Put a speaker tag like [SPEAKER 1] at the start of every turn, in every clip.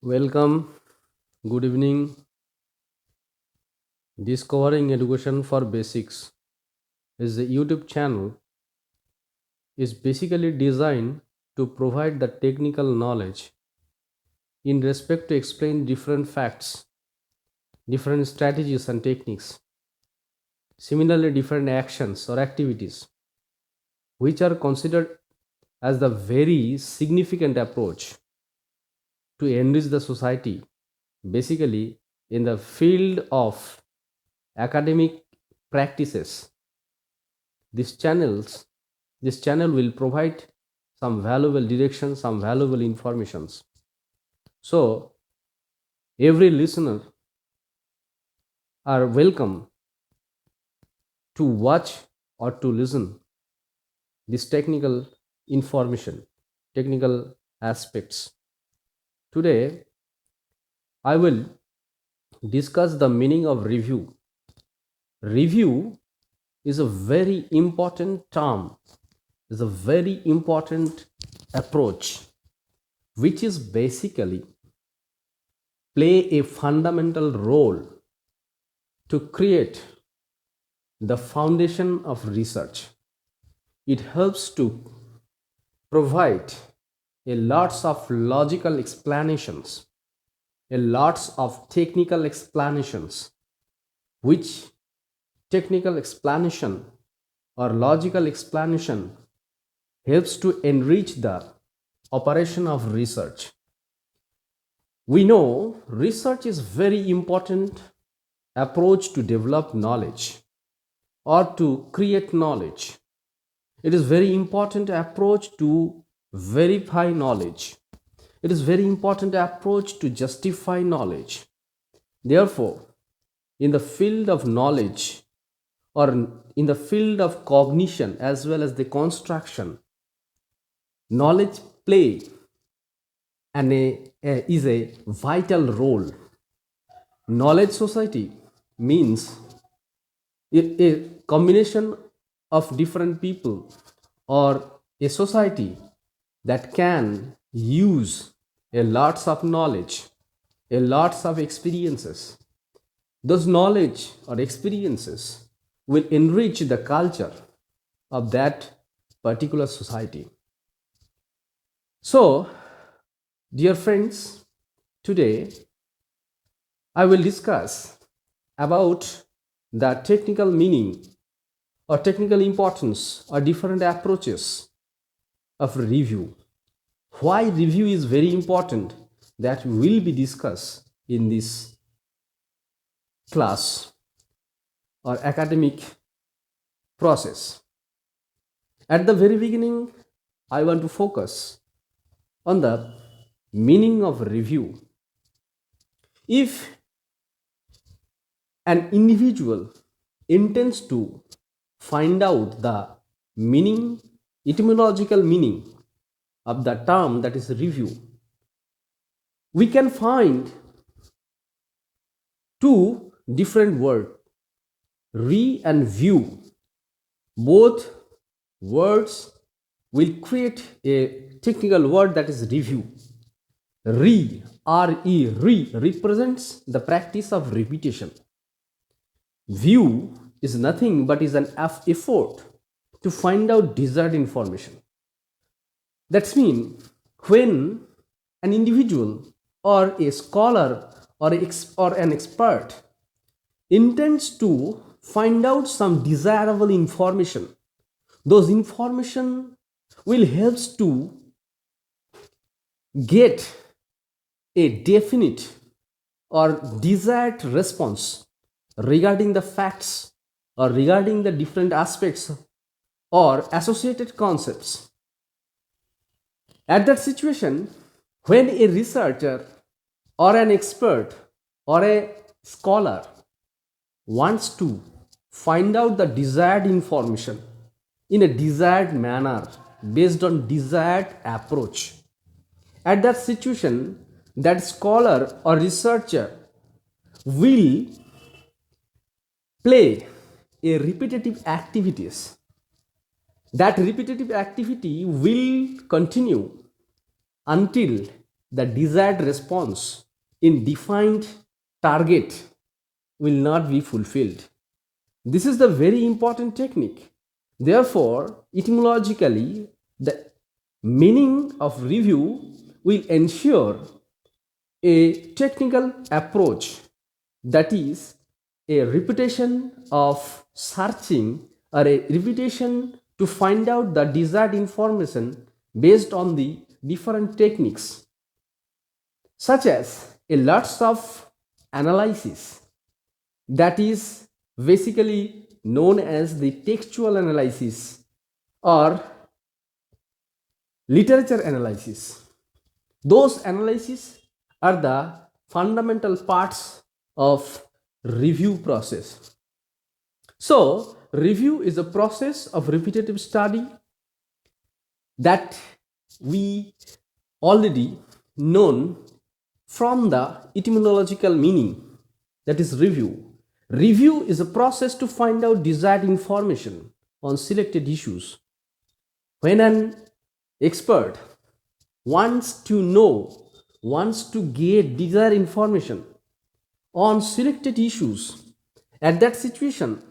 [SPEAKER 1] Welcome, good evening. Discovering Education for Basics is a YouTube channel is basically designed to provide the technical knowledge in respect to explain different facts, different strategies and techniques, similarly different actions or activities which are considered as the very significant approach to enrich the society basically in the field of academic practices. This channel this channel will provide some valuable direction, some valuable informations. So every listener are welcome to watch or to listen this technical information, technical aspects. Today I will discuss the meaning of review. Review is a very important term, is a very important approach which is basically play a fundamental role to create the foundation of research. It helps to provide a lots of logical explanations, a lots of technical explanations, which technical explanation or logical explanation helps to enrich the operation of research. We know research is very important approach to develop knowledge or to create knowledge. It is very important approach to verify knowledge. It is very important approach to justify knowledge. Therefore, in the field of knowledge or in the field of cognition as well as the construction, knowledge play is a vital role. Knowledge society means a combination of different people or a society that can use a lots of knowledge, a lots of experiences. Those knowledge or experiences will enrich the culture of that particular society. So, dear friends, today I will discuss about the technical meaning or technical importance or different approaches of review. Why review is very important, that will be discussed in this class or academic process. At the very beginning, I want to focus on the meaning of review. If an individual intends to find out the meaning, etymological meaning of the term that is review, we can find two different words, re and view. Both words will create a technical word that is review. Re represents the practice of repetition. View is nothing but is an effort to find out desired information. That's mean when an individual or a scholar or an expert intends to find out some desirable information, those information will helps to get a definite or desired response regarding the facts or regarding the different aspects or associated concepts. At that situation, when a researcher or an expert or a scholar wants to find out the desired information in a desired manner based on desired approach, at that situation, that scholar or researcher will play a repetitive activities. That repetitive activity will continue until the desired response in defined target will not be fulfilled. This is the very important technique. Therefore, etymologically, the meaning of review will ensure a technical approach, that is a repetition of searching or a repetition to find out the desired information based on the different techniques, such as a lots of analysis, that is basically known as the textual analysis or literature analysis. Those analyses are the fundamental parts of review process. So, review is a process of repetitive study that we already known from the etymological meaning, that is review. Review is a process to find out desired information on selected issues. When an expert wants to get desired information on selected issues, at that situation,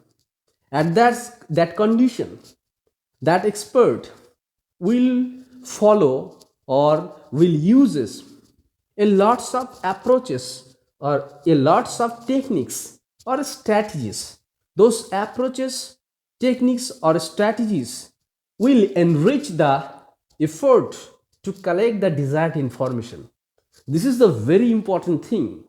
[SPEAKER 1] at that condition, that expert will follow or will uses a lots of approaches or a lots of techniques or strategies. Those approaches, techniques or strategies will enrich the effort to collect the desired information. This is the very important thing,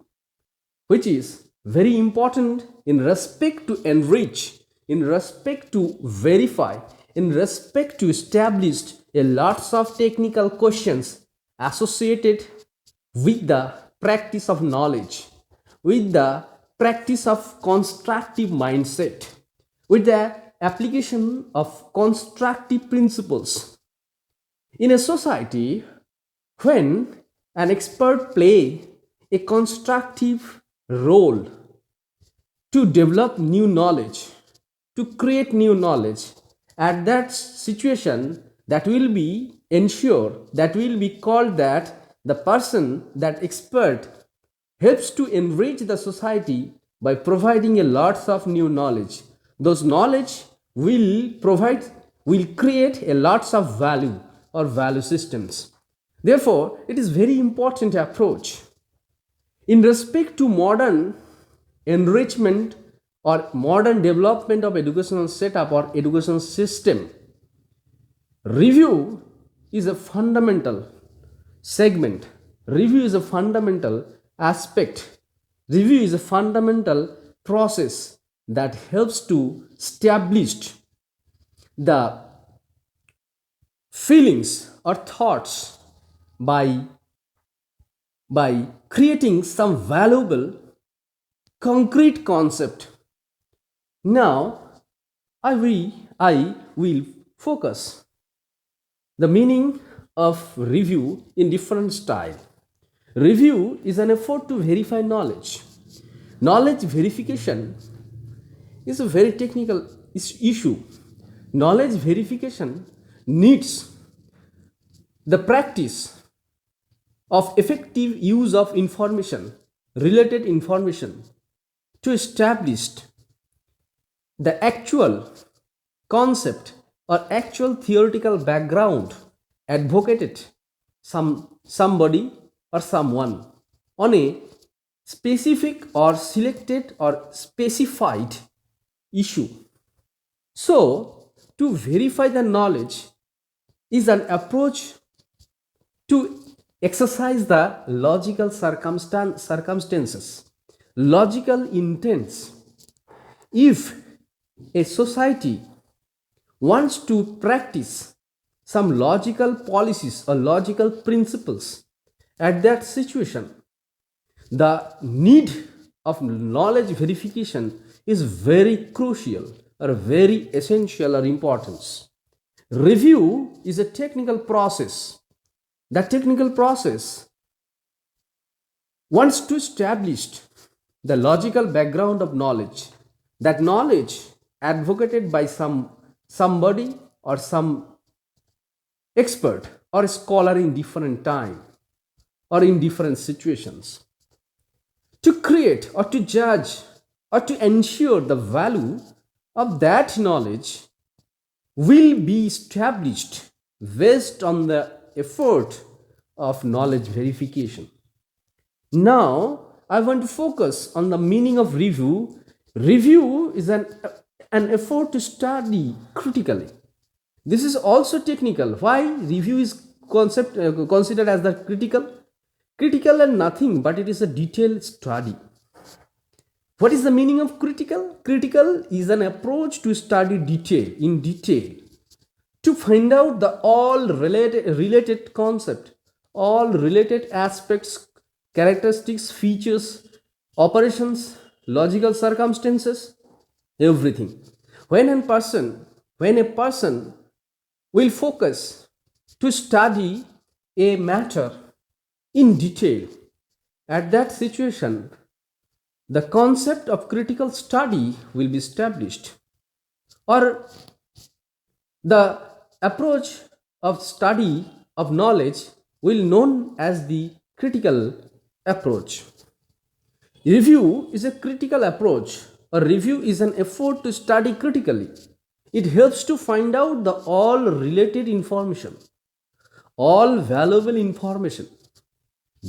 [SPEAKER 1] which is very important in respect to enrich, in respect to verify, in respect to establish a lots of technical questions associated with the practice of knowledge, with the practice of constructive mindset, with the application of constructive principles. In a society, when an expert play a constructive role to develop new knowledge, to create new knowledge, at that situation, that will be ensure, that will be called that the person, that expert helps to enrich the society by providing a lots of new knowledge. Those knowledge will create a lots of value or value systems. Therefore, it is very important approach. In respect to modern enrichment or modern development of educational setup or educational system, review is a fundamental segment. Review is a fundamental aspect. Review is a fundamental process that helps to establish the feelings or thoughts by creating some valuable concrete concept. Now I will focus the meaning of review in different style. Review is an effort to verify knowledge. Knowledge verification is a very technical issue. Knowledge verification needs the practice of effective use of information, related information, to establish the actual concept or actual theoretical background advocated somebody or someone on a specific or selected or specified issue. So, to verify the knowledge is an approach to exercise the logical circumstances, logical intents. If a society wants to practice some logical policies or logical principles, at that situation, the need of knowledge verification is very crucial or very essential or importance. Review is a technical process. That technical process wants to establish the logical background of knowledge. That knowledge advocated by somebody or some expert or scholar in different time. or in different situations. To create or to judge or to ensure the value of that knowledge will be established based on the effort of knowledge verification. Now, I want to focus on the meaning of review. Review is an effort to study critically. This is also technical. Why review is considered as the critical? Critical and nothing, but it is a detailed study. What is the meaning of critical? Critical is an approach to study detail, to find out the all related concept, all related aspects, characteristics, features, operations, logical circumstances, everything. When a person will focus to study a matter in detail, at that situation, the concept of critical study will be established, or the approach of study of knowledge will known as the critical approach. Review is a critical approach. A review is an effort to study critically. It helps to find out the all related information, all valuable information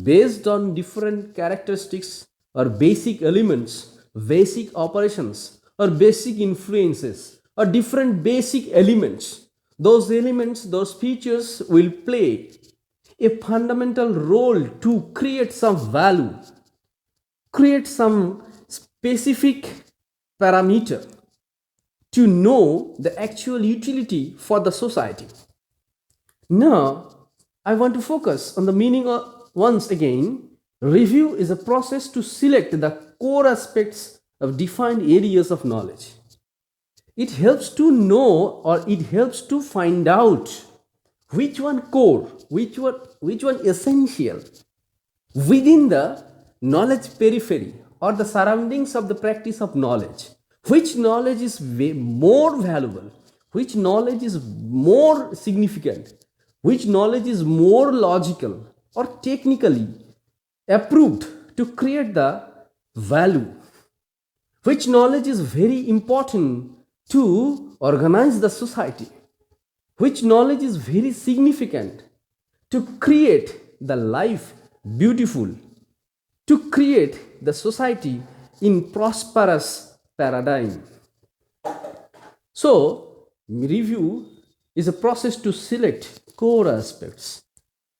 [SPEAKER 1] based on different characteristics or basic elements, basic operations, or basic influences, or different basic elements. Those elements, those features will play a fundamental role to create some value, create some specific parameter to know the actual utility for the society. Now, I want to focus on the meaning of, once again, review is a process to select the core aspects of defined areas of knowledge. It helps to know, or it helps to find out which one core, which one essential within the knowledge periphery or the surroundings of the practice of knowledge. Which knowledge is more valuable, which knowledge is more significant, which knowledge is more logical or technically approved to create the value, which knowledge is very important to organize the society, which knowledge is very significant to create the life beautiful, to create the society in prosperous paradigm. So, review is a process to select core aspects.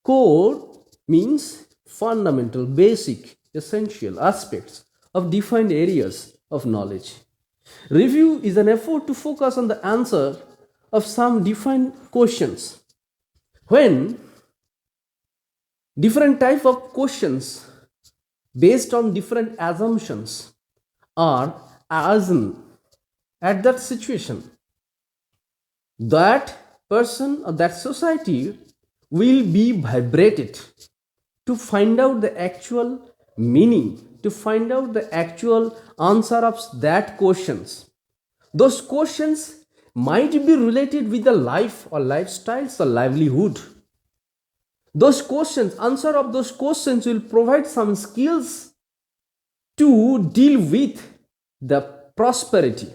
[SPEAKER 1] Core means fundamental, basic, essential aspects of defined areas of knowledge. Review is an effort to focus on the answer of some defined questions. When different type of questions based on different assumptions are assumed at that situation, that person or that society will be vibrated to find out the actual meaning, to find out the actual answer of that questions. Those questions might be related with the life or lifestyles or livelihood. Those questions, answer of those questions will provide some skills to deal with the prosperity,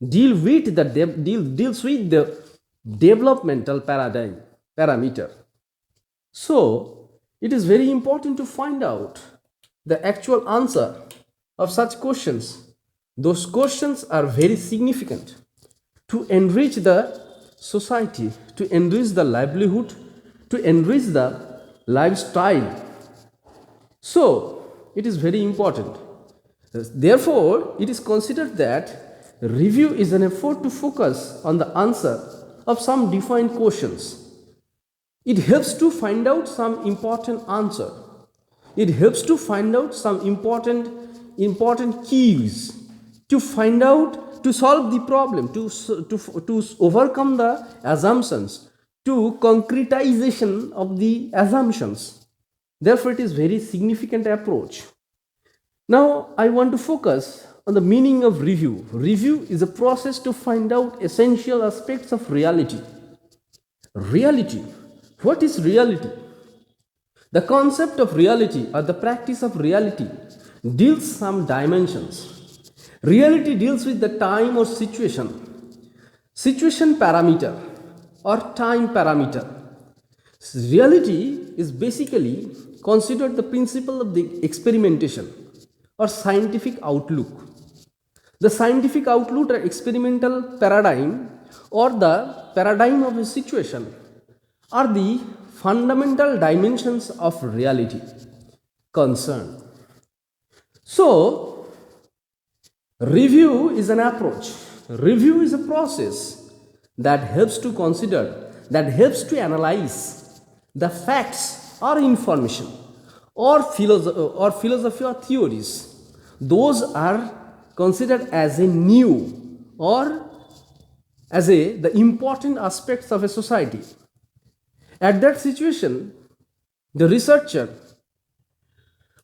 [SPEAKER 1] deals with the developmental parameter. So it is very important to find out the actual answer of such questions. Those questions are very significant to enrich the society, to enrich the livelihood, to enrich the lifestyle. So it is very important. Therefore, it is considered that review is an effort to focus on the answer of some defined questions. It helps to find out some important answer. It helps to find out some important keys to find out, to solve the problem, to overcome the assumptions, to concretization of the assumptions. Therefore, it is very significant approach. Now, I want to focus on the meaning of review. Review is a process to find out essential aspects of reality. Reality. What is reality? The concept of reality or the practice of reality deals some dimensions. Reality deals with the time or situation parameter or time parameter. Reality is basically considered the principle of the experimentation or scientific outlook. The scientific outlook or experimental paradigm or the paradigm of a situation are the fundamental dimensions of reality concerned. So, review is an approach. Review is a process that helps to consider, that helps to analyze the facts or information or philosophy or theories. Those are considered as a new or as the important aspects of a society. At that situation, the researcher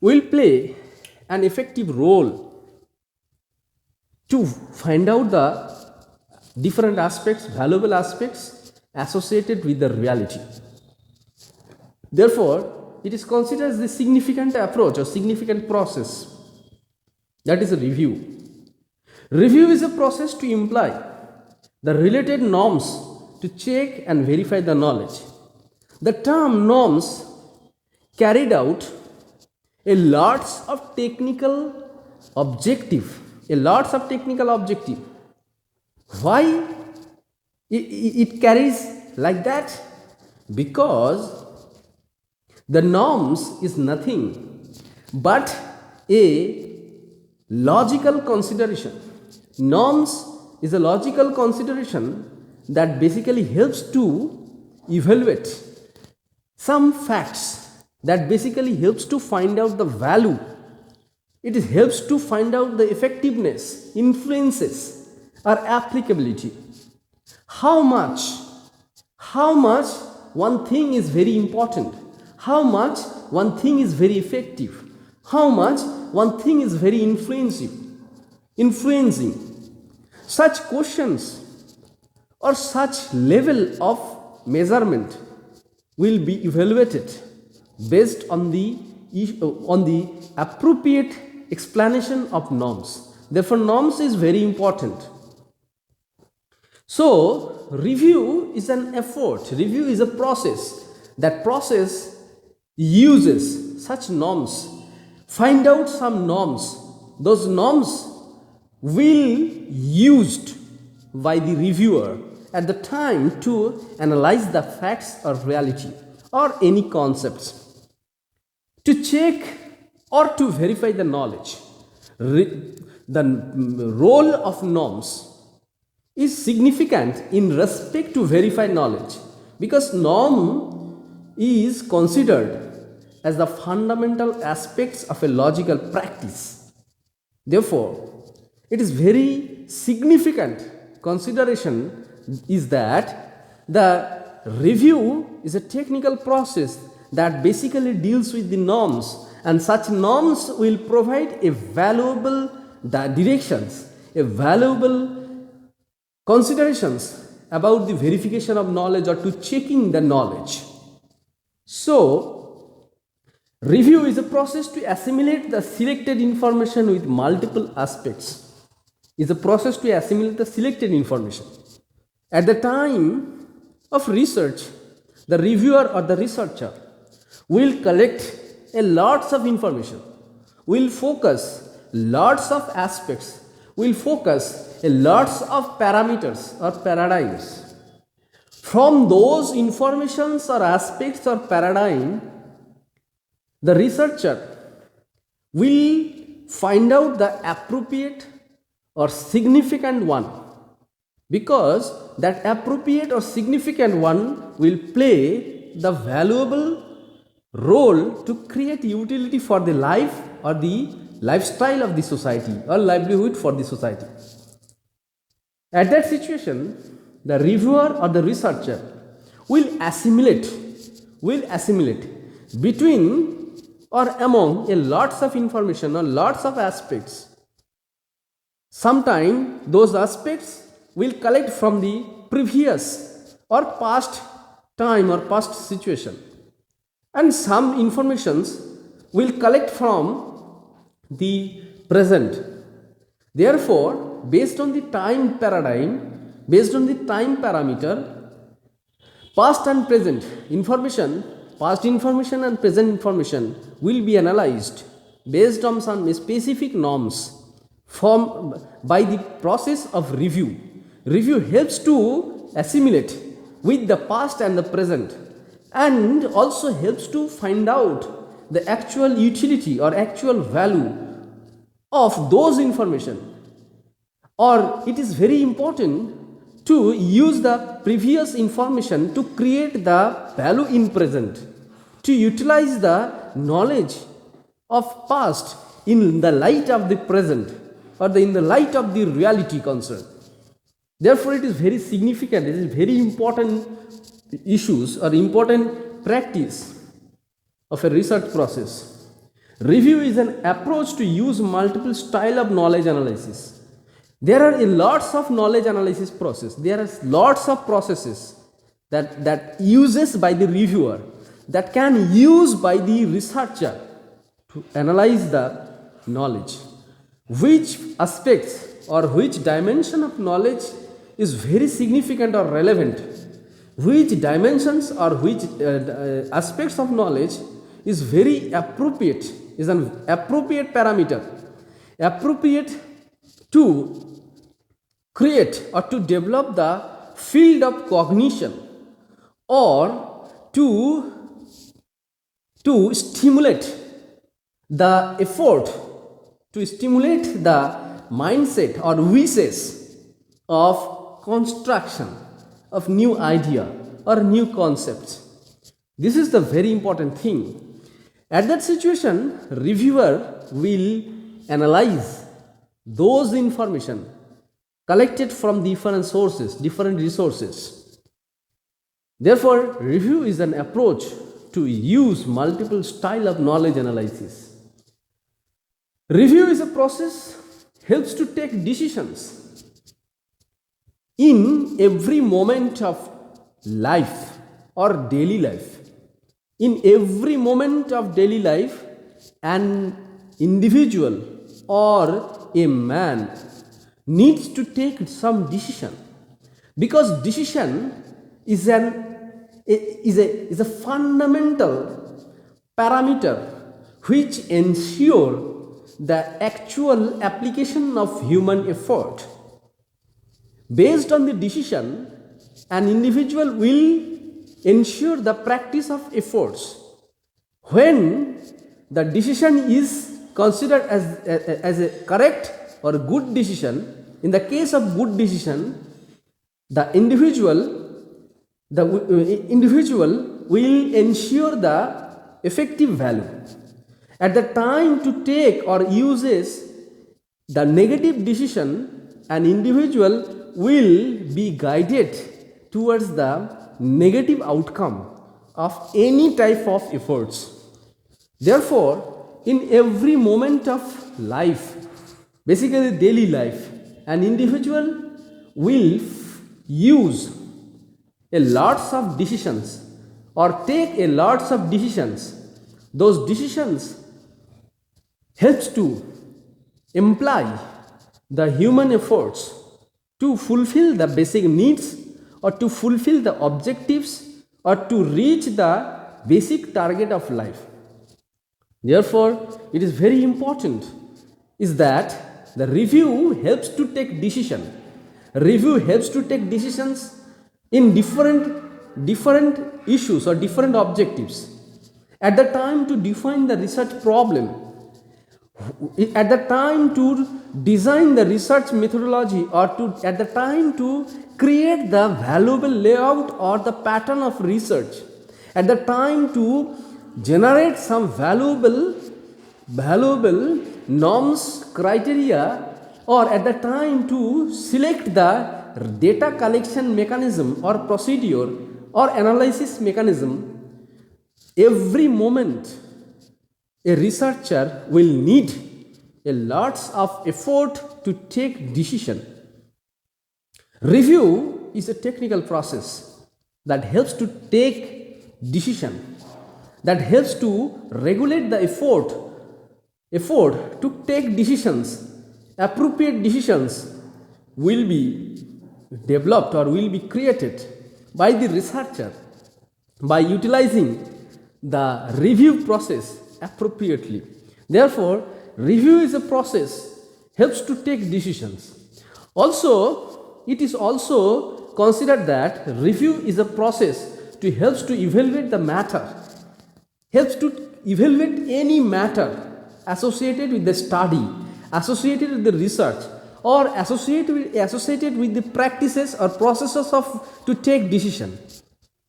[SPEAKER 1] will play an effective role to find out the different aspects, valuable aspects associated with the reality. Therefore, it is considered as the significant approach or significant process. That is a review. Review is a process to imply the related norms to check and verify the knowledge. The term norms carried out a lots of technical objective. Why it carries like that? Because the norms is nothing but a logical consideration. Norms is a logical consideration that basically helps to evaluate some facts, that basically helps to find out the value. It helps to find out the effectiveness, influences, or applicability. How much one thing is very important, how much one thing is very effective, how much one thing is very influencing. Such questions or such level of measurement will be evaluated based on the appropriate explanation of norms. Therefore, norms is very important. So, review is an effort, review is a process. That process uses such norms, find out some norms. Those norms will used by the reviewer at the time to analyze the facts or reality or any concepts, to check or to verify the knowledge. The role of norms is significant in respect to verify knowledge, because norm is considered as the fundamental aspects of a logical practice. Therefore, it is very significant consideration is that the review is a technical process that basically deals with the norms, and such norms will provide a valuable directions, a valuable considerations about the verification of knowledge or to checking the knowledge. So, review is a process to assimilate the selected information with multiple aspects. Is a process to assimilate the selected information. At the time of research, the reviewer or the researcher will collect a lots of information, will focus lots of aspects, will focus a lots of parameters or paradigms. From those informations or aspects or paradigm, the researcher will find out the appropriate or significant one, because that appropriate or significant one will play the valuable role to create utility for the life or the lifestyle of the society or livelihood for the society. At that situation, the reviewer or the researcher will assimilate between or among a lots of information or lots of aspects. Sometimes those aspects will collect from the previous or past time or past situation. and some informations will collect from the present. Therefore, based on the time paradigm, based on the time parameter, past and present information, past information and present information will be analyzed based on some specific norms formed by the process of review. Review helps to assimilate with the past and the present, and also helps to find out the actual utility or actual value of those information. Or it is very important to use the previous information to create the value in present, to utilize the knowledge of past in the light of the present, or in the light of the reality concerned. Therefore, it is very significant, it is very important issues or important practice of a research process. Review is an approach to use multiple style of knowledge analysis. There are lots of knowledge analysis process. There are lots of processes that uses by the reviewer, that can use by the researcher to analyze the knowledge. Which aspects or which dimension of knowledge is very significant or relevant? Which dimensions or which aspects of knowledge is very appropriate, is an appropriate parameter, appropriate to create or to develop the field of cognition, or to stimulate the effort, to stimulate the mindset or wishes of construction of new idea or new concepts. This is the very important thing. At that situation, reviewer will analyze those information collected from different sources, different resources. Therefore, review is an approach to use multiple style of knowledge analysis. Review is a process helps to take decisions in every moment of life or daily life. In every moment of daily life, an individual or a man needs to take some decision, because decision is a fundamental parameter which ensure the actual application of human effort. Based on the decision, an individual will ensure the practice of efforts. When the decision is considered as a correct or good decision, in the case of good decision, the individual will ensure the effective value. At the time to take or uses the negative decision, an individual will be guided towards the negative outcome of any type of efforts. Therefore, in every moment of life, basically daily life, an individual will use a lots of decisions or take a lots of decisions. Those decisions helps to imply the human efforts to fulfill the basic needs, or to fulfill the objectives, or to reach the basic target of life. Therefore, it is very important is that the review helps to take decision. Review helps to take decisions in different issues or different objectives. At the time to define the research problem, at the time to design the research methodology, or at the time to create the valuable layout or the pattern of research, at the time to generate some valuable norms, criteria, or at the time to select the data collection mechanism or procedure or analysis mechanism. Every moment a researcher will need a lots of effort to take decision. Review is a technical process that helps to take decision. that helps to regulate the effort to take decisions. Appropriate decisions will be developed or will be created by the researcher by utilizing the review process appropriately. Therefore, review is a process helps to take decisions. Also, it is also considered that review is a process to helps to evaluate the matter, helps to evaluate any matter associated with the study, associated with the research, or associated with the practices or processes of to take decision.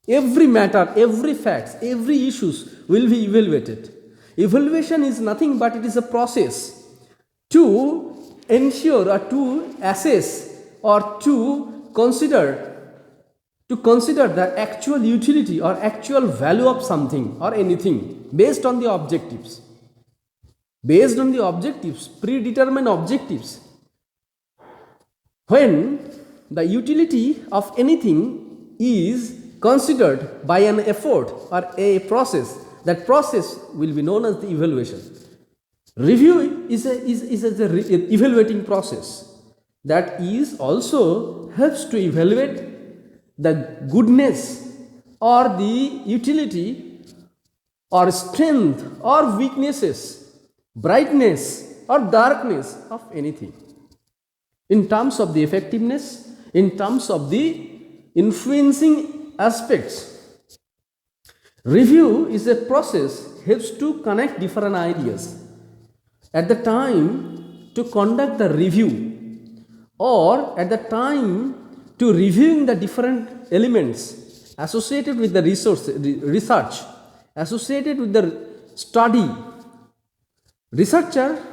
[SPEAKER 1] Every matter, every facts, every issues will be evaluated. Evaluation is nothing but it is a process to ensure or to assess or to consider the actual utility or actual value of something or anything based on the objectives. Based on the objectives, predetermined objectives. When the utility of anything is considered by an effort or a process, that process will be known as the evaluation. Review is a evaluating process that is also helps to evaluate the goodness or the utility or strength or weaknesses, brightness or darkness of anything in terms of the effectiveness, in terms of the influencing aspects. Review is a process helps to connect different ideas. At the time to conduct the review or at the time to reviewing the different elements associated with the research, associated with the study, researcher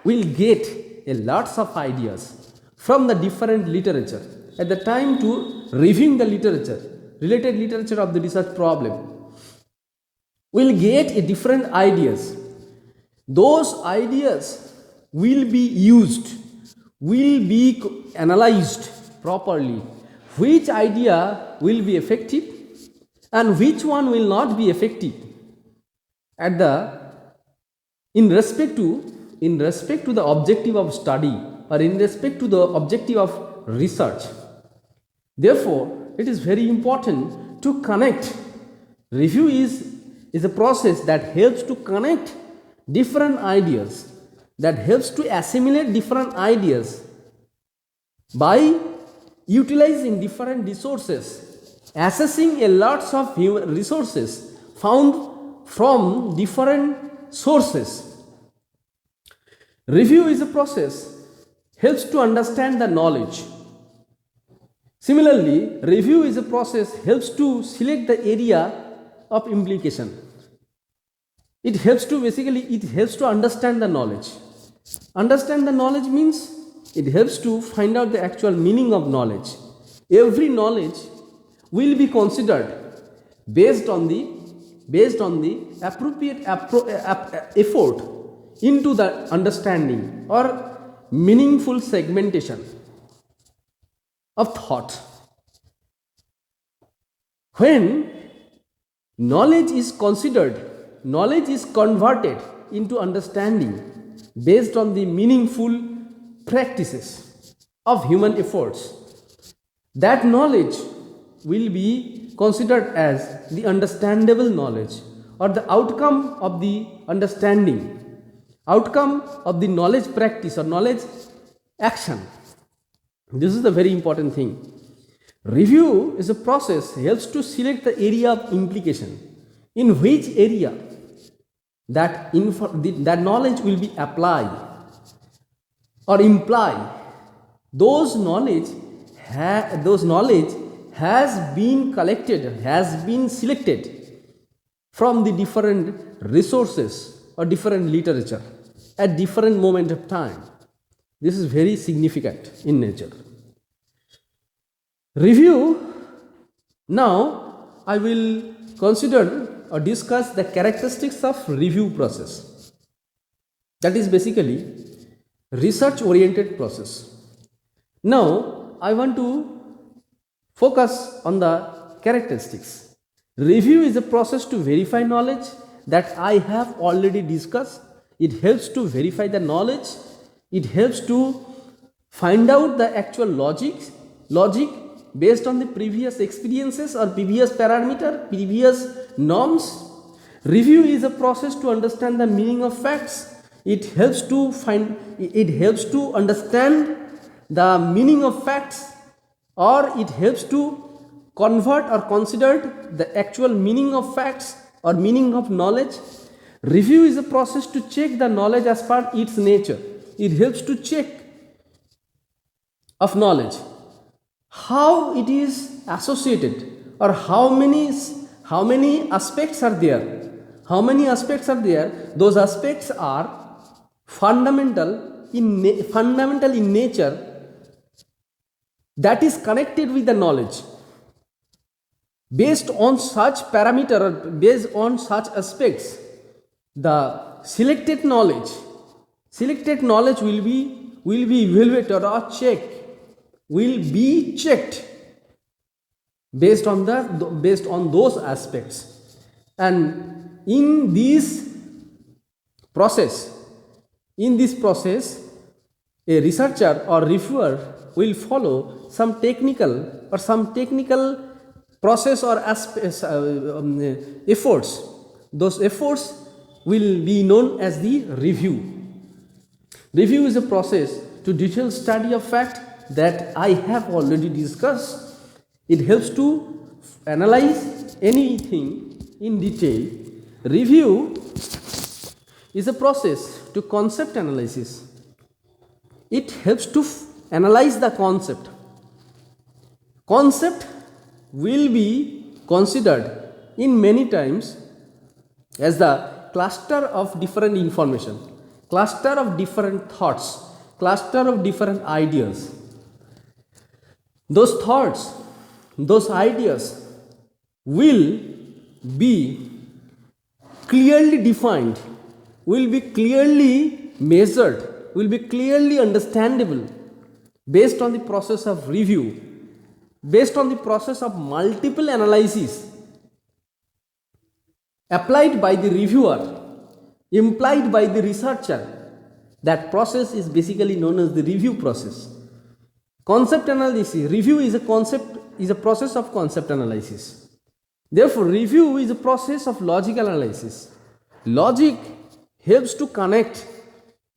[SPEAKER 1] will get a lots of ideas from the different literature. At the time to reviewing the literature, related literature of the research problem, will get a different ideas. Those ideas will be used, will be analyzed properly. Which idea will be effective and which one will not be effective at the in respect to the objective of study or in respect to the objective of research. Therefore, it is very important to connect. Review is a process that helps to connect different ideas, that helps to assimilate different ideas by utilizing different resources, assessing a lots of human resources found from different sources. Review is a process helps to understand the knowledge. Similarly, review is a process helps to select the area of implication. It helps to understand the knowledge. Understand the knowledge means it helps to find out the actual meaning of knowledge. Every knowledge will be considered based on the appropriate effort into the understanding or meaningful segmentation of thought. When knowledge is considered, knowledge is converted into understanding based on the meaningful practices of human efforts. That knowledge will be considered as the understandable knowledge or the outcome of the understanding, outcome of the knowledge practice or knowledge action. This is the very important thing. Review is a process helps to select the area of implication, in which area that knowledge will be applied or imply. Those knowledge has been collected, has been selected from the different resources or different literature at different moment of time. This is very significant in nature. Review. Now I will consider or discuss the characteristics of review process. That is basically research oriented process. Now I want to focus on the characteristics. Review is a process to verify knowledge that I have already discussed. It helps to verify the knowledge. It helps to find out the actual logic based on the previous experiences or previous parameter, previous norms. Review is a process to understand the meaning of facts. It helps to understand the meaning of facts, or it helps to convert or consider the actual meaning of facts or meaning of knowledge. Review is a process to check the knowledge as per its nature. It helps to check of knowledge how it is associated, or how many aspects are there. How many aspects are there? Those aspects are fundamental in nature, that is connected with the knowledge. Based on such parameter, or based on such aspects, the selected knowledge will be evaluated or checked based on those aspects. And in this process, a researcher or reviewer will follow some technical process or efforts. Those efforts will be known as the review. Review is a process to detailed study of fact that I have already discussed. It helps to analyze anything in detail. Review is a process to concept analysis. It helps to analyze the concept. Concept will be considered in many times as the cluster of different information, cluster of different thoughts, cluster of different ideas. Those thoughts, those ideas will be clearly defined, will be clearly measured, will be clearly understandable based on the process of review, based on the process of multiple analysis applied by the reviewer, implied by the researcher. That process is basically known as the review process. Concept analysis, review is a process of concept analysis. Therefore, review is a process of logical analysis. Logic helps to connect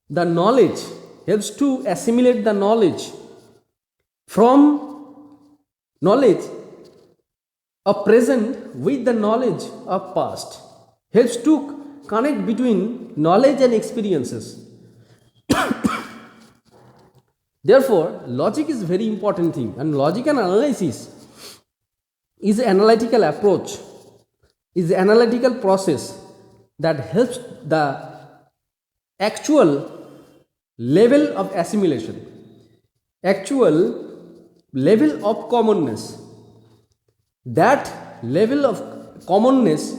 [SPEAKER 1] the knowledge, helps to assimilate the knowledge from knowledge of present with the knowledge of past, helps to connect between knowledge and experiences. Therefore, logic is very important thing, and logical analysis is an analytical approach, is an analytical process that helps the actual level of assimilation, actual level of commonness. That level of commonness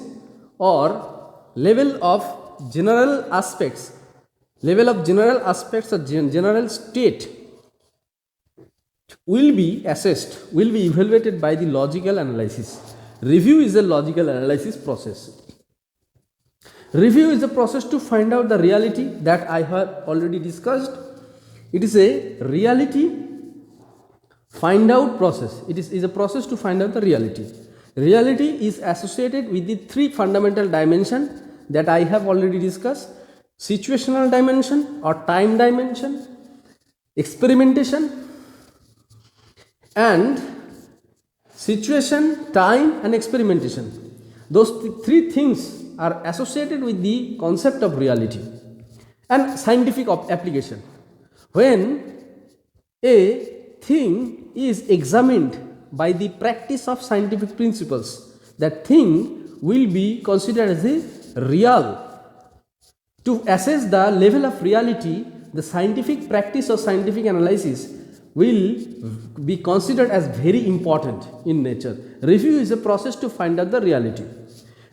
[SPEAKER 1] or level of general aspects or general state will be assessed, will be evaluated by the logical analysis. Review is a logical analysis process. Review is a process to find out the reality that I have already discussed. It is a reality find out process. It is a process to find out the reality. Reality is associated with the three fundamental dimensions that I have already discussed: situational dimension or time dimension, experimentation, and situation, time, and experimentation. Those three things are associated with the concept of reality and scientific application. When a thing is examined by the practice of scientific principles, that thing will be considered as a real. To assess the level of reality, the scientific practice of scientific analysis will be considered as very important in nature. Review is a process to find out the reality.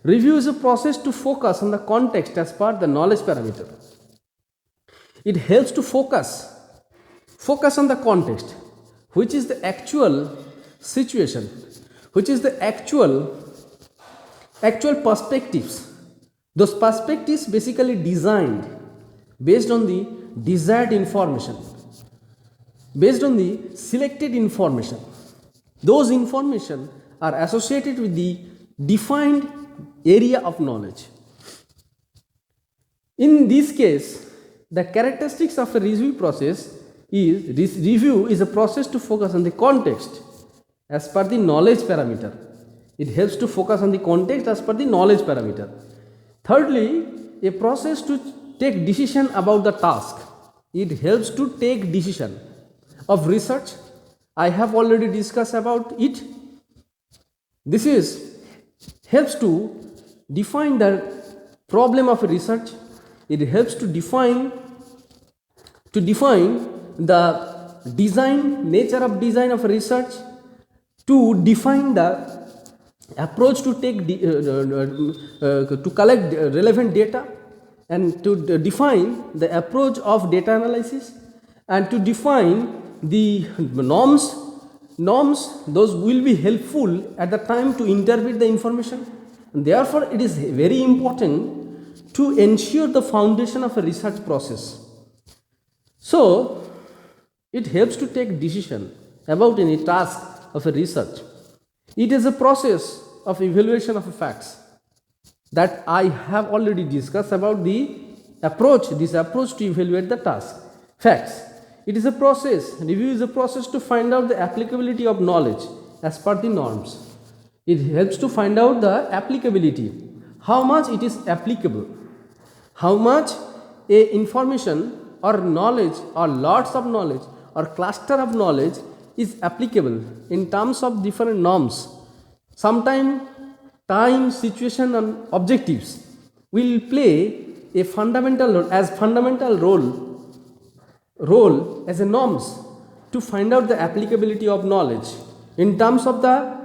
[SPEAKER 1] Review is a process to focus on the context as per the knowledge parameter. It helps to focus on the context, which is the actual situation, which is the actual perspectives, Those perspectives basically designed based on the desired information, based on the selected information. Those information are associated with the defined area of knowledge. In this case, the characteristics of a review process is this review is a process to focus on the context as per the knowledge parameter. It helps to focus on the context as per the knowledge parameter. Thirdly, a process to take decision about the task. It helps to take decision of research. I have already discussed about it. This is helps to define the problem of research. It helps to define the nature of design of research, to define the approach to take to collect relevant data, and to define the approach of data analysis, and to define the norms. Those will be helpful at the time to interpret the information. And therefore, it is very important to ensure the foundation of a research process. So, it helps to take decision about any task of a research. It is a process of evaluation of facts that I have already discussed about this approach to evaluate the task. Facts. It is a process, review is a process to find out the applicability of knowledge as per the norms. It helps to find out the applicability, how much it is applicable, how much a information or knowledge or lots of knowledge or cluster of knowledge is applicable in terms of different norms. Sometimes time, situation and objectives will play a fundamental role as a norms to find out the applicability of knowledge in terms of the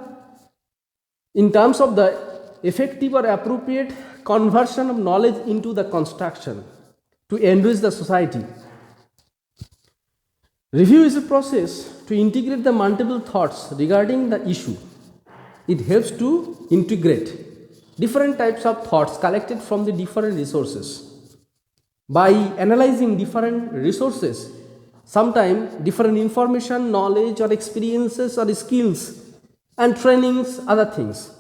[SPEAKER 1] effective or appropriate conversion of knowledge into the construction to enrich the society. Review is a process to integrate the multiple thoughts regarding the issue. It helps to integrate different types of thoughts collected from the different resources. By analyzing different resources, sometimes different information, knowledge or experiences or skills and trainings, other things.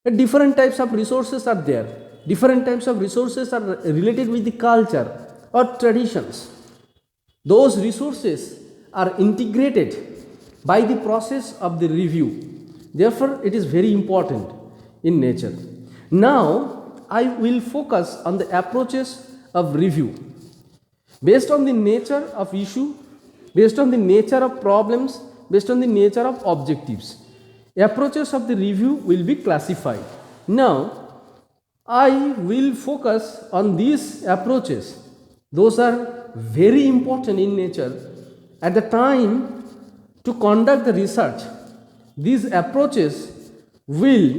[SPEAKER 1] Different types of resources are there. Different types of resources are related with the culture or traditions. Those resources are integrated by the process of the review. Therefore, it is very important in nature. Now, I will focus on the approaches of review. Based on the nature of issue, based on the nature of problems, based on the nature of objectives, approaches of the review will be classified. Now, I will focus on these approaches. Those are very important in nature. At the time to conduct the research, these approaches will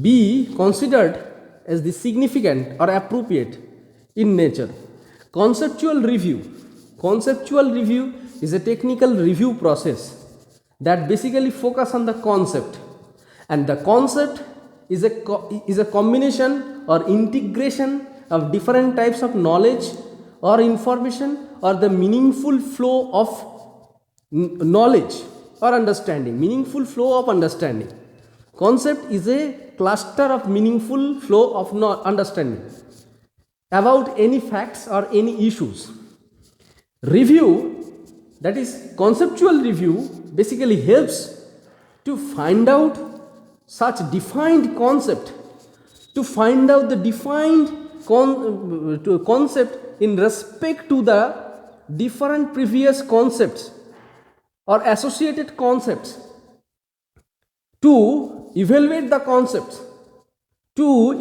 [SPEAKER 1] be considered as the significant or appropriate in nature. Conceptual review is a technical review process that basically focus on the concept, and the concept is a combination or integration of different types of knowledge or information or the meaningful flow of knowledge or understanding. Concept is a cluster of meaningful flow of understanding about any facts or any issues. Review, that is conceptual review, basically helps to find out such defined concept, to find out the defined concept in respect to the different previous concepts or associated concepts, to evaluate the concepts, to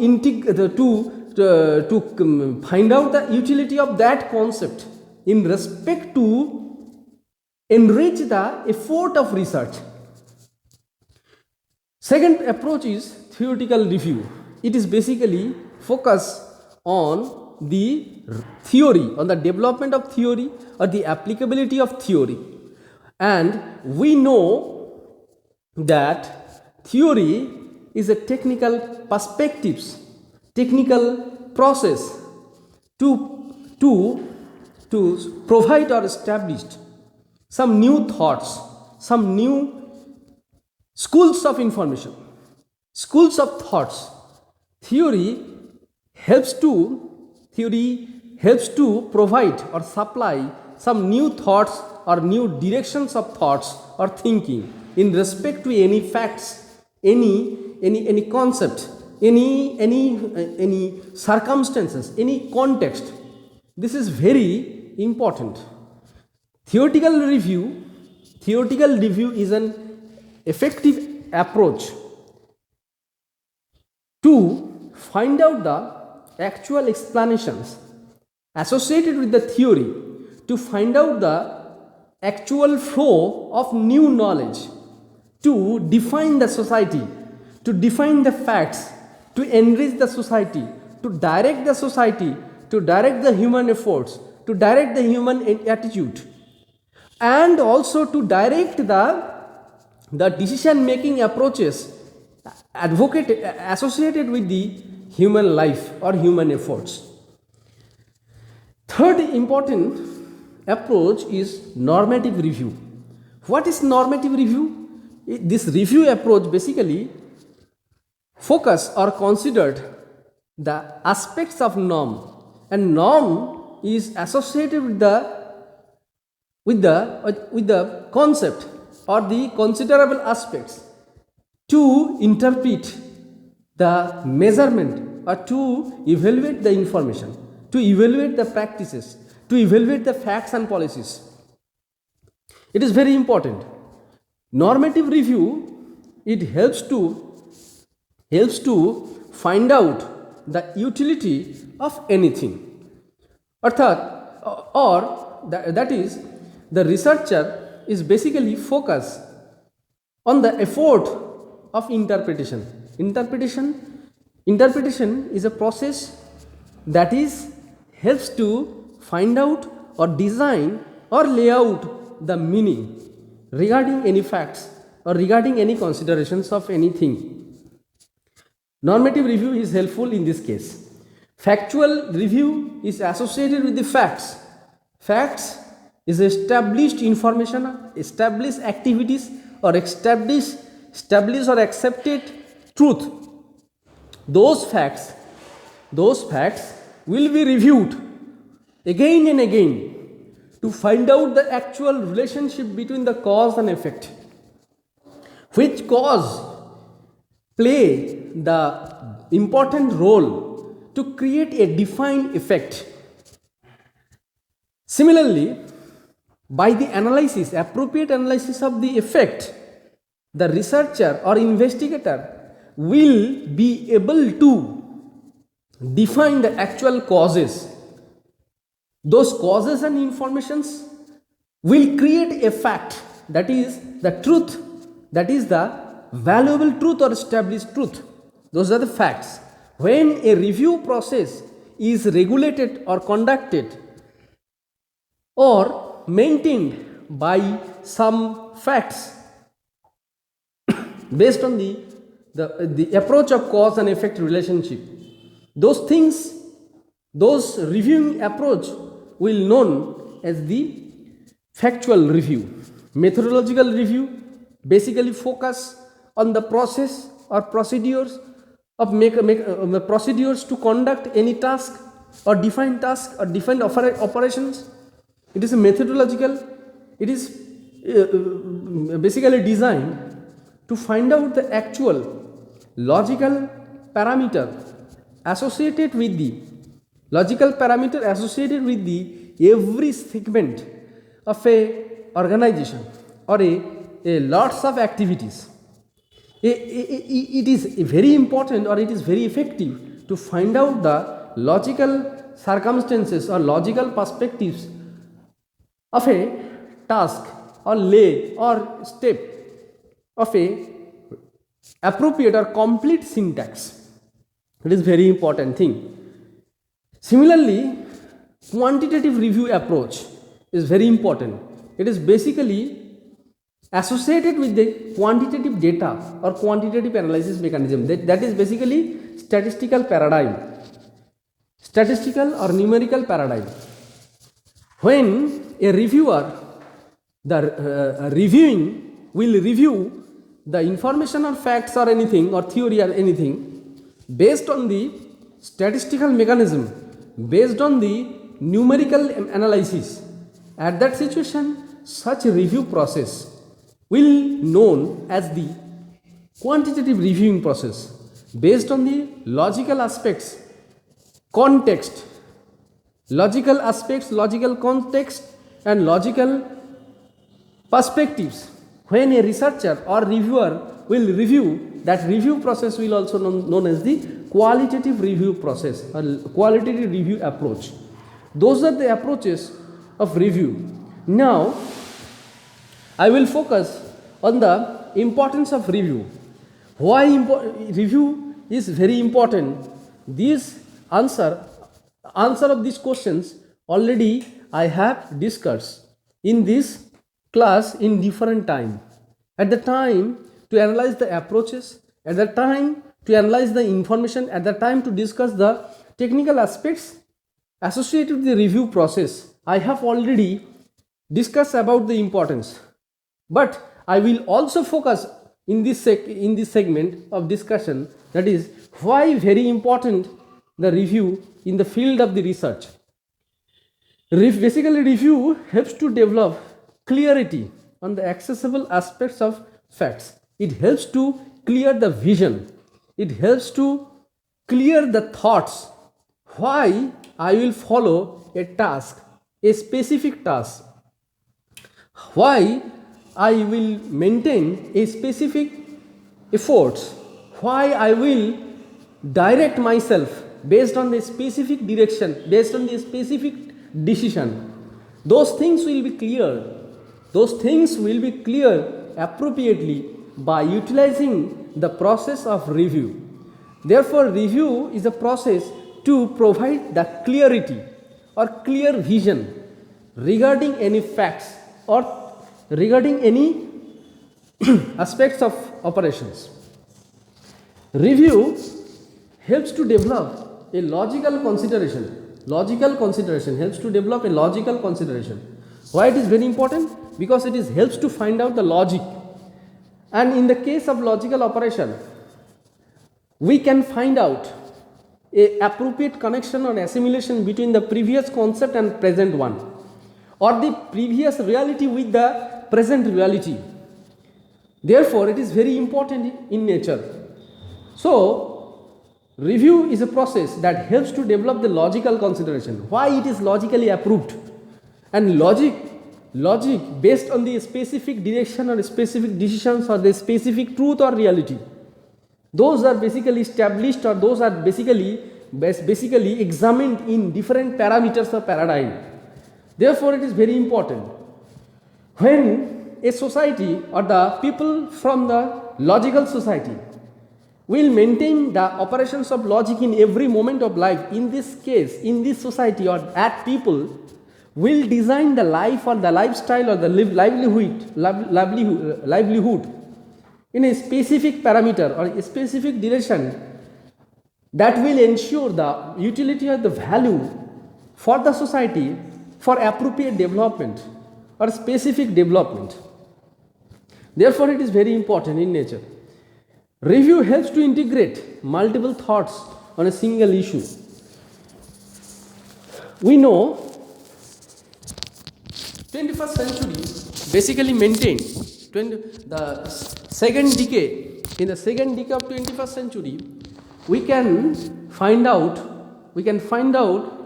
[SPEAKER 1] find out the utility of that concept in respect to enrich the effort of research. Second approach is theoretical review. It is basically focus on the theory, on the development of theory or the applicability of theory. And we know that theory is a technical perspectives, technical process to provide or establish some new thoughts, some new schools of information, schools of thoughts. Theory helps to provide or supply some new thoughts or new directions of thoughts or thinking in respect to any facts, any concept, any circumstances, any context. This is very important. Theoretical review is an effective approach to find out the actual explanations associated with the theory, to find out the actual flow of new knowledge, to define the society, to define the facts, to enrich the society, to direct the society, to direct the human efforts, to direct the human attitude, and also to direct the decision making approaches associated with the human life or human efforts. Third important approach is normative review. What is normative review? This review approach basically focus or considered the aspects of norm, and norm is associated with the concept or the considerable aspects to interpret the measurement or to evaluate the information, to evaluate the practices, to evaluate the facts and policies. It is very important. Normative review, it helps to find out the utility of anything. That is, the researcher is basically focused on the effort of interpretation. Interpretation is a process that is helps to find out or design or lay out the meaning regarding any facts or regarding any considerations of anything. Normative review is helpful in this case. Factual review is associated with the facts. Facts is established information, established activities, or established or accepted truth. Those facts will be reviewed again and again to find out the actual relationship between the cause and effect. Which cause play the important role to create a defined effect. Similarly, by the appropriate analysis of the effect, the researcher or investigator will be able to define the actual causes. Those causes and informations will create a fact, that is the truth, that is the valuable truth or established truth. Those are the facts. When a review process is regulated or conducted or maintained by some facts based on the approach of cause and effect relationship, those reviewing approach will known as the factual review. Methodological review basically focus on the process or procedures of procedures to conduct any task or define operations. It is a methodological. It is basically designed to find out the actual logical parameter associated with the every segment of a organization or a lots of activities. It is very important, or it is very effective to find out the logical circumstances or logical perspectives of a task or lay or step of a appropriate or complete syntax. It is very important thing. Similarly, quantitative review approach is very important. It is basically
[SPEAKER 2] associated with the quantitative data or quantitative analysis mechanism. That is basically statistical paradigm, statistical or numerical paradigm. When a reviewer, the reviewing will review the information or facts or anything or theory or anything based on the statistical mechanism, based on the numerical analysis. At that situation, such a review process will known as the quantitative reviewing process based on the logical aspects, context, logical aspects, logical context and logical perspectives. When a researcher or reviewer will review, that review process will also known as the qualitative review process or qualitative review approach. Those are the approaches of review. Now I will focus on the importance of review. Why review is very important? This answer of these questions already I have discussed in this class in different time. At the time to analyze the approaches, at the time to analyze the information, at the time to discuss the technical aspects associated with the review process, I have already discussed about the importance. But I will also focus in this segment of discussion, that is why very important the review in the field of the research. Basically, review helps to develop clarity on the accessible aspects of facts. It helps to clear the vision. It helps to clear the thoughts. Why I will follow a task, a specific task. Why I will maintain a specific efforts. Why I will direct myself based on the specific direction, based on the specific decision. Those things will be clear. Those things will be clear appropriately by utilizing the process of review. Therefore, review is a process to provide the clarity or clear vision regarding any facts or regarding any aspects of operations. Review helps to develop a logical consideration. Logical consideration helps to develop a logical consideration. Why it is very important? Because it is helps to find out the logic. And in the case of logical operation, we can find out a appropriate connection or assimilation between the previous concept and present one, or the previous reality with the present reality. Therefore, it is very important in nature. So, review is a process that helps to develop the logical consideration. Why it is logically approved? And logic based on the specific direction or specific decisions or the specific truth or reality. Those are basically established, or those are basically examined in different parameters or paradigm. Therefore, it is very important. When a society or the people from the logical society will maintain the operations of logic in every moment of life, in this case, in this society or that people will design the life or the lifestyle or the livelihood in a specific parameter or a specific direction that will ensure the utility or the value for the society for appropriate development or specific development. Therefore, it is very important in nature. Review helps to integrate multiple thoughts on a single issue. We know 21st century basically maintained the second decade. In the second decade of 21st century, we can find out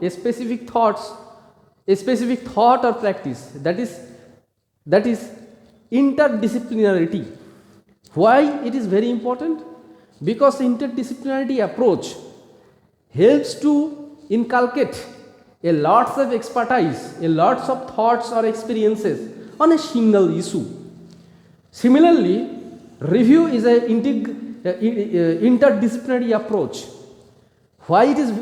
[SPEAKER 2] a specific thought or practice, that is interdisciplinarity. Why it is very important? Because interdisciplinarity approach helps to inculcate a lots of expertise, a lots of thoughts or experiences on a single issue. Similarly, review is an interdisciplinary approach. Why it is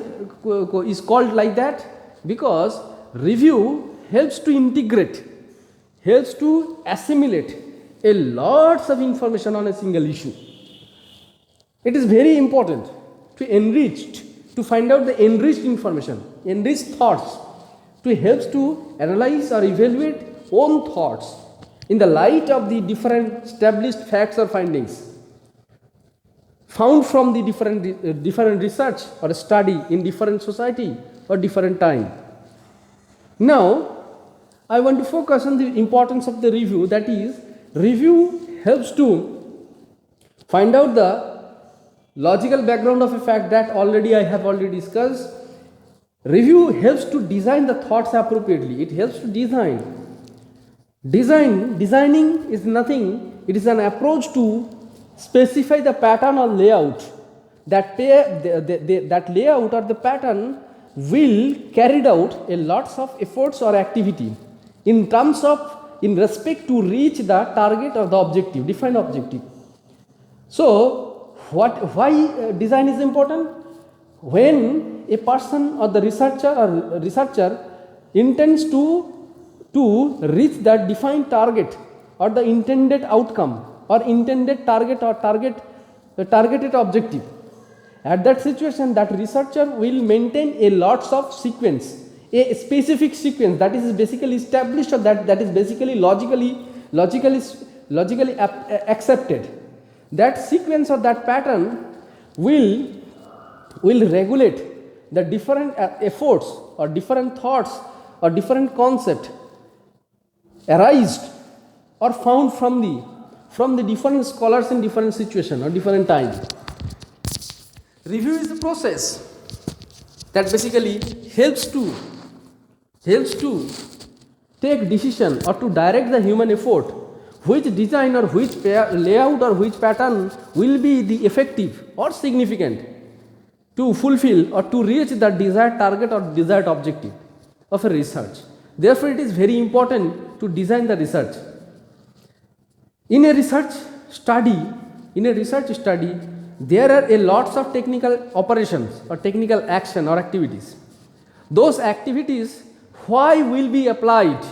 [SPEAKER 2] called like that? Because review helps to integrate, helps to assimilate a lots of information on a single issue. It is very important to find out the enriched information, enriched thoughts, to help to analyze or evaluate own thoughts in the light of the different established facts or findings found from the different research or study in different society or different time. Now, I want to focus on the importance of the review. That is, review helps to find out the logical background of a fact that I have already discussed. Review helps to design the thoughts appropriately. It helps to designing is nothing, it is an approach to specify the pattern or layout. That layout or the pattern will carried out a lots of efforts or activity in respect to reach the target or the objective, defined objective. So why design is important? When a person or the researcher intends to reach that defined target or the intended outcome or intended targeted objective, at that situation that researcher will maintain a lots of sequence, a specific sequence that is basically established or that is basically logically accepted. That sequence or that pattern will regulate the different efforts or different thoughts or different concept arised or found from the different scholars in different situation or different time. Review is the process that basically helps to take decision or to direct the human effort, which design or which layout or which pattern will be the effective or significant to fulfill or to reach the desired target or desired objective of a research. Therefore, it is very important to design the research. In a research study, there are a lots of technical operations or technical action or activities. Those activities, why will be applied?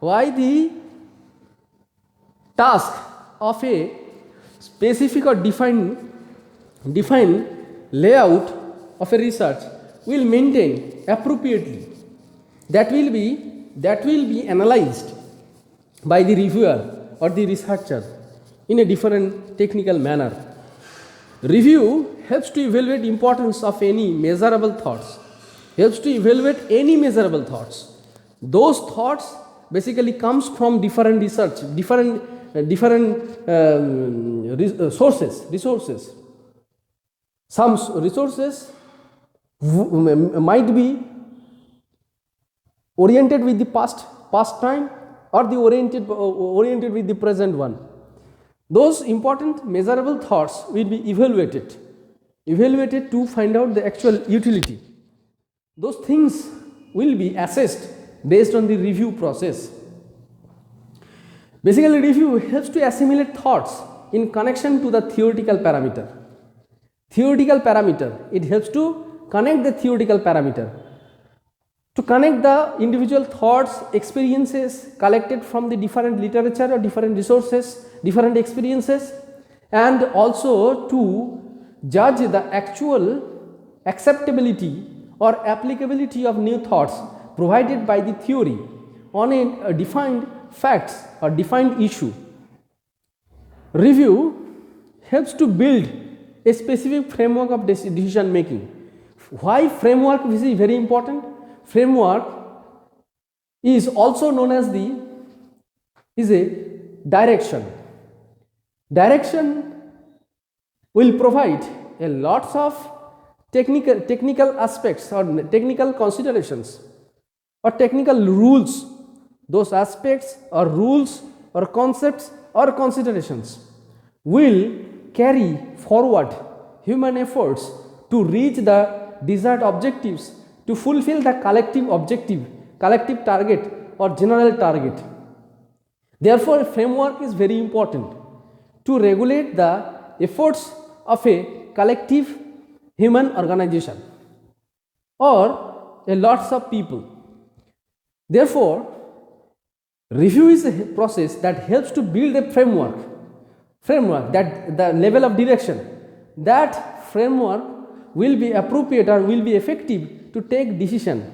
[SPEAKER 2] Why the task of a specific or defined layout of a research will maintain appropriately. That will be analyzed by the reviewer or the researcher in a different technical manner. Review helps to evaluate importance of any measurable thoughts. Those thoughts basically comes from different research, different resources. Some resources might be oriented with the past time or the oriented with the present one. Those important measurable thoughts will be evaluated to find out the actual utility. Those things will be assessed based on the review process. Basically, review helps to assimilate thoughts in connection to the theoretical parameter. It helps to connect the theoretical parameter, to connect the individual thoughts, experiences collected from the different literature or different resources, different experiences, and also to judge the actual acceptability or applicability of new thoughts provided by the theory on a defined facts or defined issue. Review helps to build a specific framework of decision making. Why framework is very important? Framework is also known as a direction. Direction will provide a lots of technical aspects or technical considerations or technical rules. Those aspects or rules or concepts or considerations will carry forward human efforts to reach the desired objectives, to fulfill the collective objective, collective target or general target. Therefore, a framework is very important to regulate the efforts of a collective human organization or a lots of people. Therefore, Review is a process that helps to build a framework that the level of direction. That framework will be appropriate or will be effective to take decision,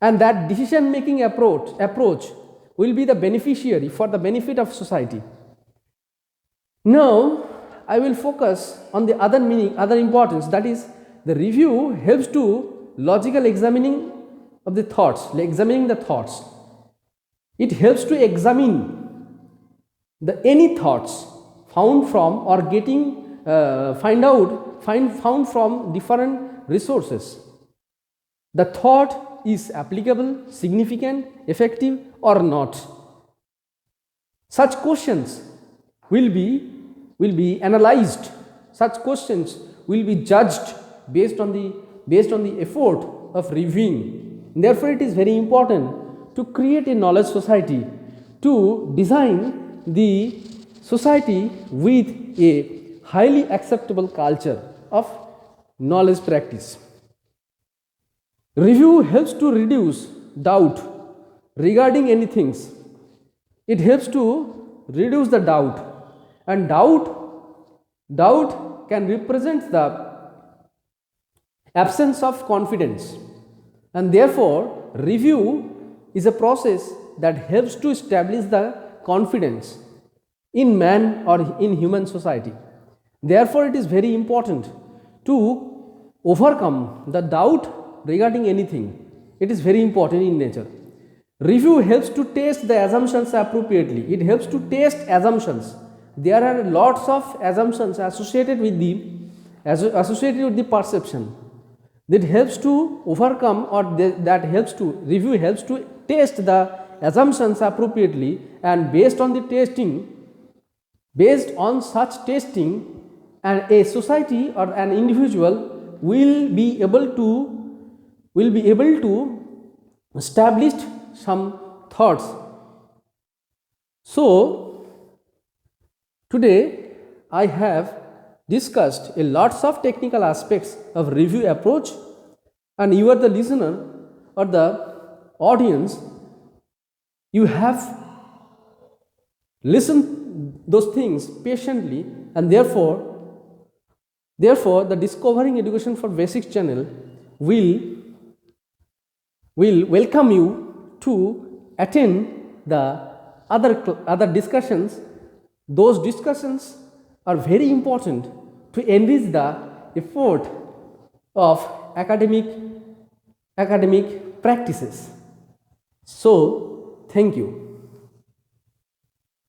[SPEAKER 2] and that decision making approach will be the beneficiary for the benefit of society. Now I will focus on the other meaning, other importance, that is the review helps to logical examining of the thoughts, examining the thoughts. It helps to examine the any thoughts found from or getting found from different resources. The thought is applicable, significant, effective or not. Such questions will be analyzed. Such questions will be judged based on the effort of reviewing. Therefore, it is very important to create a knowledge society, to design the society with a highly acceptable culture of knowledge practice. Review helps to reduce doubt regarding any things. It helps to reduce the doubt, and doubt can represent the absence of confidence, and therefore review is a process that helps to establish the confidence in man or in human society. Therefore, it is very important to overcome the doubt regarding anything. It is very important in nature. Review helps to test the assumptions appropriately. It helps to test assumptions. There are lots of assumptions associated with the perception. That helps to overcome, or that helps to review helps to test the assumptions appropriately, and based on such testing, and a society or an individual will be able to establish some thoughts. So today I have discussed a lots of technical aspects of review approach, and you are the listener or the audience. You have listened those things patiently, and therefore the Discovering Education for Basics channel will welcome you to attend the other discussions. Those discussions are very important to enrich the effort of academic practices. So, thank you.